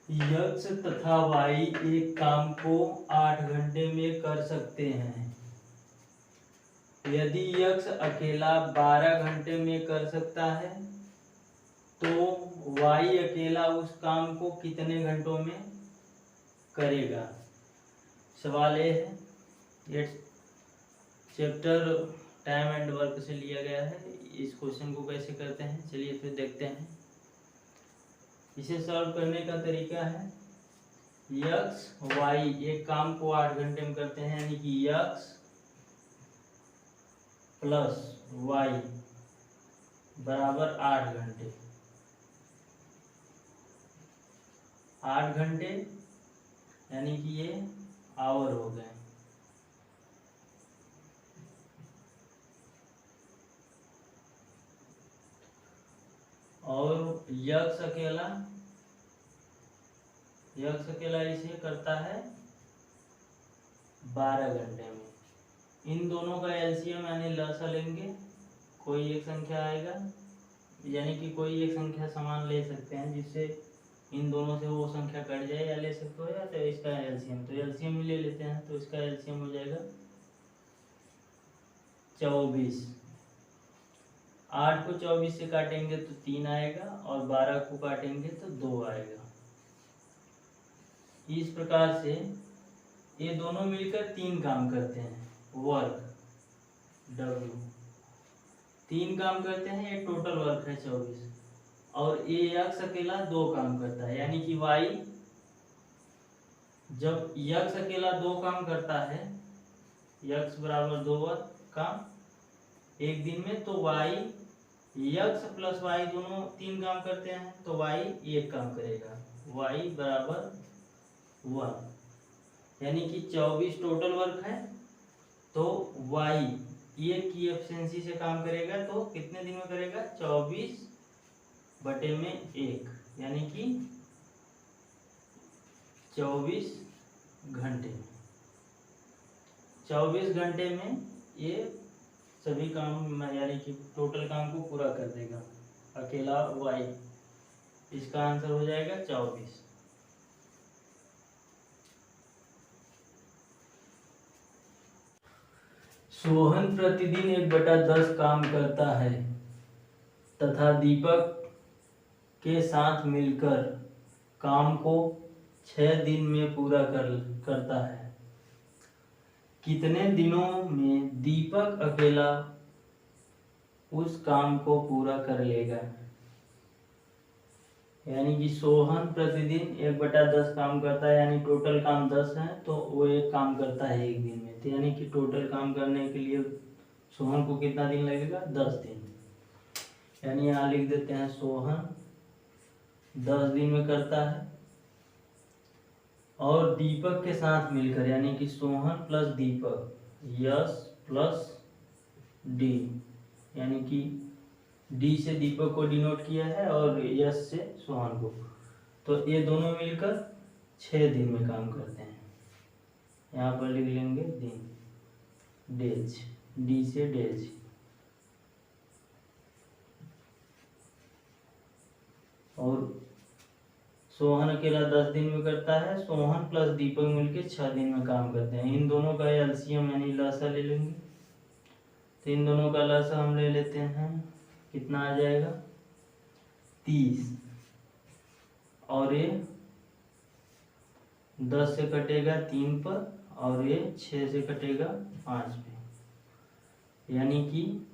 यक्ष तथा वाई एक काम को 8 घंटे में कर सकते हैं। यदि यक्ष अकेला 12 घंटे में कर सकता है तो वाई अकेला उस काम को कितने घंटों में करेगा। सवाल ये है, ये चैप्टर टाइम एंड वर्क से लिया गया है। इस क्वेश्चन को कैसे करते हैं चलिए फिर देखते हैं। इसे सॉल्व करने का तरीका है, यक्स वाई एक काम को 8 घंटे में करते हैं, यानी कि यक्स प्लस वाई बराबर 8 घंटे। 8 घंटे यानी कि ये आवर हो गए। और यक्स अकेला इसे करता है 12 घंटे में। इन दोनों का एलसीएम यानी लसा लेंगे, कोई एक संख्या आएगा, यानी कि कोई एक संख्या समान ले सकते हैं जिससे इन दोनों से वो संख्या कट जाए, या ले सकते हो या तो इसका एलसीएम, तो एलसीएम ले लेते हैं। तो इसका एलसीएम हो जाएगा 24। 8 को 24 से काटेंगे तो 3 आएगा और 12 को काटेंगे तो 2 आएगा। इस प्रकार से ये दोनों मिलकर 3 काम करते हैं, वर्क W 3 काम करते हैं, ये टोटल वर्क है 24। और ये यक्ष अकेला 2 काम करता है, यानी कि वाई जब यक्ष अकेला 2 काम करता है, यक्ष बराबर 2 काम एक दिन में, तो वाई यक्ष प्लस वाई दोनों 3 काम करते हैं तो वाई 1 काम करेगा। वाई बराबर 1, यानी कि 24 टोटल वर्क है, तो वाई 1 की एफिशिएंसी से काम करेगा। तो कितने दिन में करेगा, 24/1, यानी कि 24 घंटे। 24 घंटे में ये सभी काम यानी कि टोटल काम को पूरा कर देगा अकेला वाई। इसका आंसर हो जाएगा 24। सोहन प्रतिदिन 1/10 काम करता है तथा दीपक के साथ मिलकर काम को 6 दिन में पूरा करता है। कितने दिनों में दीपक अकेला उस काम को पूरा कर लेगा। यानी कि सोहन प्रतिदिन 1/10 काम करता है, यानी टोटल काम 10 है तो वो एक काम करता है एक दिन में, तो यानी कि टोटल काम करने के लिए सोहन को कितना दिन लगेगा, 10 दिन। यानी यहाँ लिख देते हैं सोहन 10 दिन में करता है। और दीपक के साथ मिलकर, यानी कि सोहन प्लस दीपक, यस प्लस डी, यानी कि डी से दीपक को डिनोट किया है और यस से सोहन को, तो ये दोनों मिलकर 6 दिन में काम करते हैं। यहाँ पर लिख लेंगे दिन, डेज, डी से डेज। और सोहन अकेला 10 दिन में करता है, सोहन प्लस दीपक मिलकर 6 दिन में काम करते हैं। इन दोनों का एलसीएम यानी लसा ले लेंगे, तो इन दोनों का लसा हम ले लेते हैं, कितना आ जाएगा 30। और ये 10 से कटेगा 3 पर और ये 6 से कटेगा 5 पे, यानी कि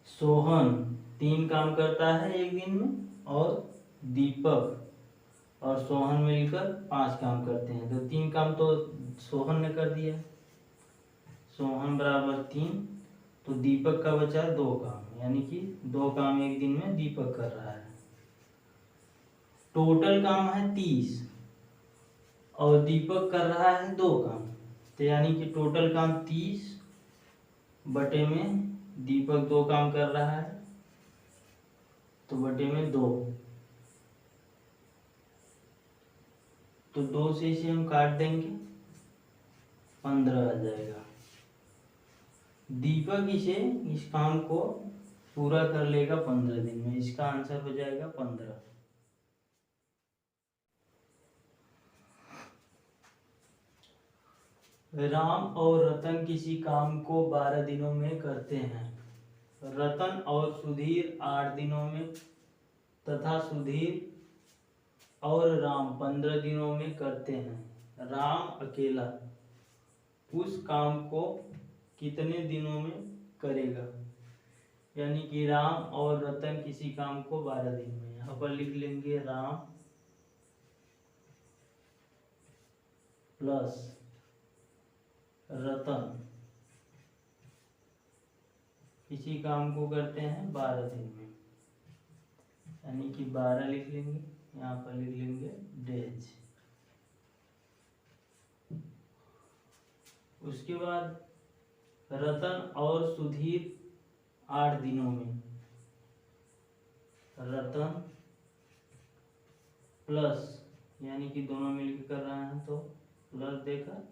सोहन 3 काम करता है एक दिन में और दीपक और सोहन मिलकर 5 काम करते हैं। तो 3 काम तो सोहन ने कर दिया, सोहन बराबर 3, तो दीपक का बचा 2 काम, यानी कि 2 काम एक दिन में दीपक कर रहा है। टोटल काम है 30 और दीपक कर रहा है 2 काम, तो यानी कि टोटल काम 30 बटे में दीपक 2 काम कर रहा है, तो बटे में 2, तो 2 से इसे हम काट देंगे, 15 आ जाएगा। दीपक इस काम को पूरा कर लेगा 15 दिन में। इसका आंसर हो जाएगा 15। राम और रतन किसी काम को 12 दिनों में करते हैं। रतन और सुधीर 8 दिनों में तथा सुधीर और राम 15 दिनों में करते हैं। राम अकेला उस काम को कितने दिनों में करेगा? यानी कि राम और रतन किसी काम को 12 दिन में। यहाँ पर लिख लेंगे राम प्लस रतन किसी काम को करते हैं 12 दिन में, यानी कि 12 लिख लेंगे। यहाँ पर लिख लेंगे डेज। उसके बाद रतन और सुधीर 8 दिनों में। रतन प्लस यानी कि दोनों मिलकर कर रहे हैं तो प्लस देकर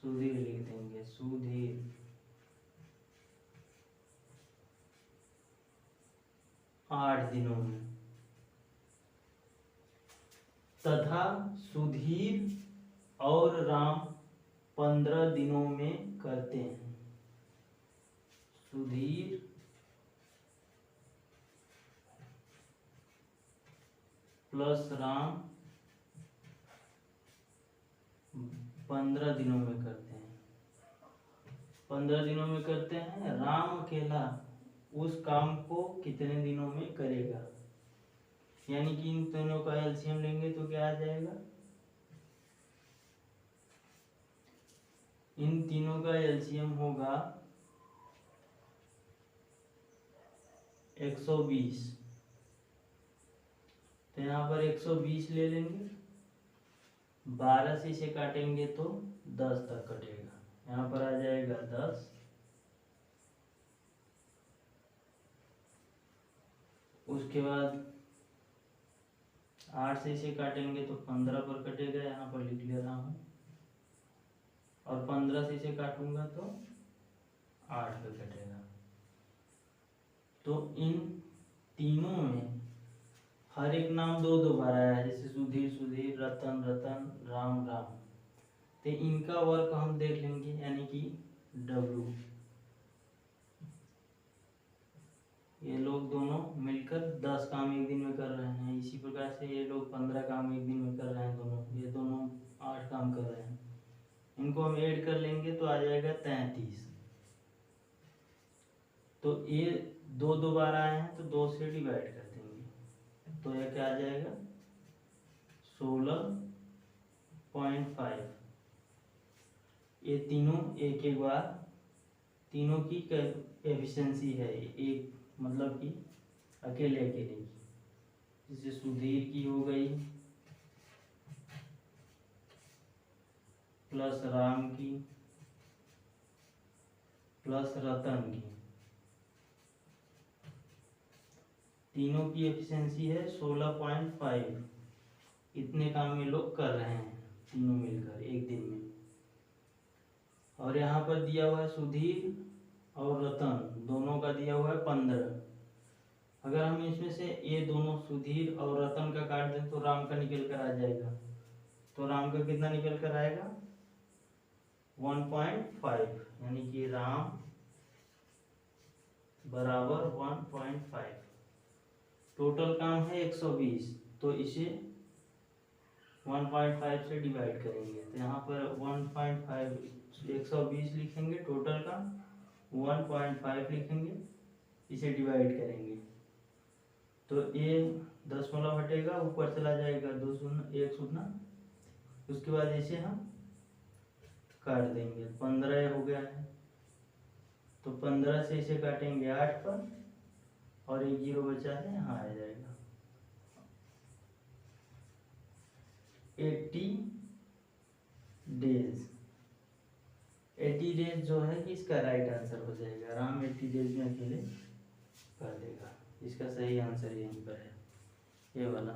सुधीर लिख देंगे। सुधीर 8 दिनों में तथा सुधीर और राम 15 दिनों में करते हैं। सुधीर प्लस राम 15 दिनों में करते हैं। 15 दिनों में करते हैं। राम अकेला उस काम को कितने दिनों में करेगा? यानी कि इन दोनों का एलसीएम लेंगे तो क्या आ जाएगा? इन तीनों का एलसीएम होगा 120। तो यहाँ पर 120 ले लेंगे। 12 से इसे काटेंगे तो 10 तक कटेगा। यहाँ पर आ जाएगा 10। उसके बाद 8 से इसे काटेंगे तो 15 पर कटेगा। यहाँ पर लिख ले रहा हूँ। और 15 से इसे काटूंगा तो 8 पर कटेगा। तो इन तीनों में हर एक नाम दो दो बार आया है, जैसे सुधीर सुधीर, रतन रतन, राम राम। तो इनका वर्क हम देख लेंगे, यानी कि W। ये लोग दोनों मिलकर 10 काम एक दिन में कर रहे हैं। इसी प्रकार से ये लोग 15 काम एक दिन में कर रहे हैं। ये दोनों 8 काम कर रहे हैं। इनको हम ऐड कर लेंगे तो आ जाएगा 33। तो ये दो दो बार आए हैं तो 2 से डिवाइड कर देंगे तो यह क्या आ जाएगा? 16.5। ये तीनों एक एक बार, तीनों की एफिशिएंसी है एक, मतलब कि अकेले अकेले की। जैसे सुधीर की हो गई प्लस राम की प्लस रतन की, तीनों की एफिशिएंसी है 16.5। इतने काम ये लोग कर रहे हैं तीनों मिलकर एक दिन में। और यहाँ पर दिया हुआ है सुधीर और रतन दोनों का दिया हुआ है 15। अगर हम इसमें से ये दोनों सुधीर और रतन का काट दें तो राम का निकल कर आ जाएगा। तो राम का कितना निकल कर आएगा? 1.5, यानी कि राम बराबर 1.5। टोटल काम है 120, तो इसे 1.5 से डिवाइड करेंगे। तो यहाँ पर 1.5 120 लिखेंगे, टोटल का 1.5 लिखेंगे, इसे डिवाइड करेंगे तो ये 10 हटेगा, ऊपर चला जाएगा 2 शून्य 1 शून्य। उसके बाद इसे हम काट देंगे। 15 हो गया है तो 15 से इसे काटेंगे 8 पर और एक 0 बचा है, यहाँ आ जाएगा 80 डेज। 80 डेज जो है इसका राइट आंसर हो जाएगा। राम 80 डेज में अकेले कर देगा। इसका सही आंसर यहीं पर है, ये वाला।